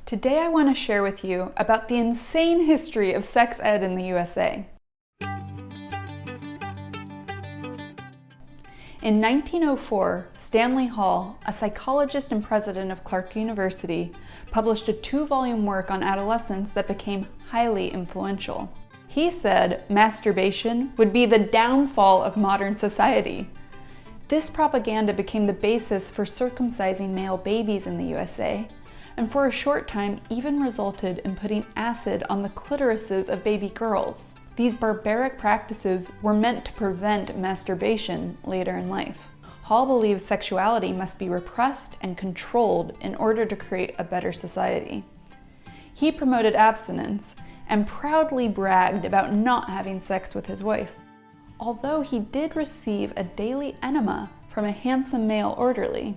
Today I want to share with you about the insane history of sex ed in the USA. In 1904, Stanley Hall, a psychologist and president of Clark University, published a 2-volume work on adolescence that became highly influential. He said masturbation would be the downfall of modern society. This propaganda became the basis for circumcising male babies in the USA, and for a short time even resulted in putting acid on the clitorises of baby girls. These barbaric practices were meant to prevent masturbation later in life. Hall believes sexuality must be repressed and controlled in order to create a better society. He promoted abstinence and proudly bragged about not having sex with his wife, although he did receive a daily enema from a handsome male orderly.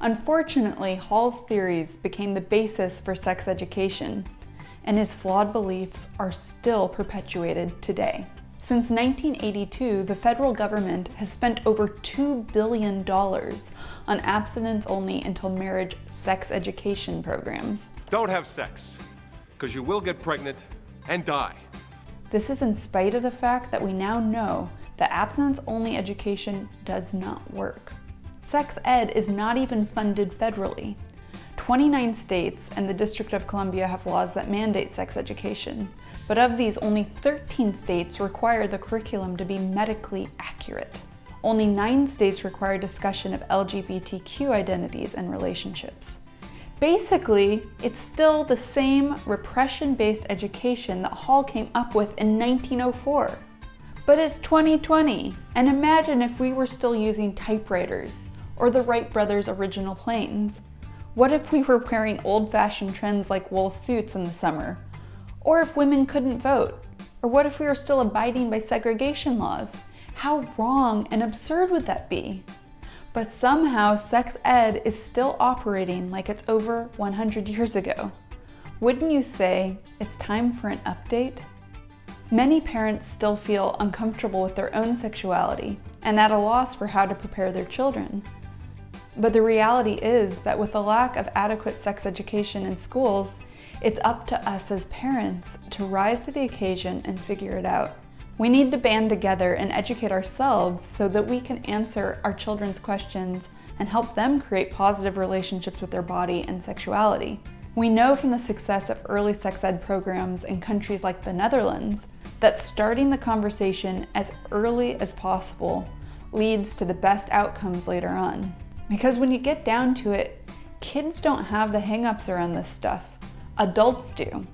Unfortunately, Hall's theories became the basis for sex education, and his flawed beliefs are still perpetuated today. Since 1982, the federal government has spent over $2 billion on abstinence-only until marriage sex education programs. Don't have sex, because you will get pregnant and die. This is in spite of the fact that we now know that abstinence-only education does not work. Sex ed is not even funded federally. 29 states and the District of Columbia have laws that mandate sex education, but of these, only 13 states require the curriculum to be medically accurate. Only 9 states require discussion of LGBTQ identities and relationships. Basically, it's still the same repression-based education that Hall came up with in 1904. But it's 2020, and imagine if we were still using typewriters or the Wright brothers' original planes. What if we were wearing old-fashioned trends like wool suits in the summer? Or if women couldn't vote? Or what if we were still abiding by segregation laws? How wrong and absurd would that be? But somehow sex ed is still operating like it's over 100 years ago. Wouldn't you say it's time for an update? Many parents still feel uncomfortable with their own sexuality and at a loss for how to prepare their children. But the reality is that with the lack of adequate sex education in schools, it's up to us as parents to rise to the occasion and figure it out. We need to band together and educate ourselves so that we can answer our children's questions and help them create positive relationships with their body and sexuality. We know from the success of early sex ed programs in countries like the Netherlands that starting the conversation as early as possible leads to the best outcomes later on. Because when you get down to it, kids don't have the hang-ups around this stuff. Adults do.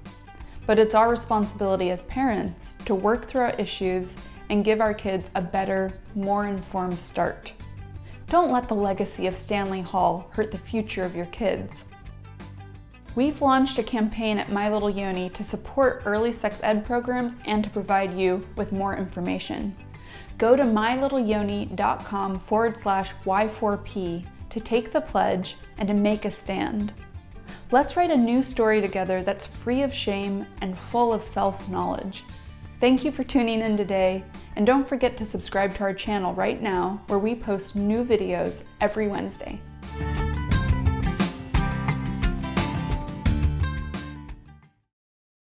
But it's our responsibility as parents to work through our issues and give our kids a better, more informed start. Don't let the legacy of Stanley Hall hurt the future of your kids. We've launched a campaign at My Little Yoni to support early sex ed programs and to provide you with more information. Go to mylittleYoni.com/Y4P to take the pledge and to make a stand. Let's write a new story together that's free of shame and full of self-knowledge. Thank you for tuning in today, and don't forget to subscribe to our channel right now where we post new videos every Wednesday.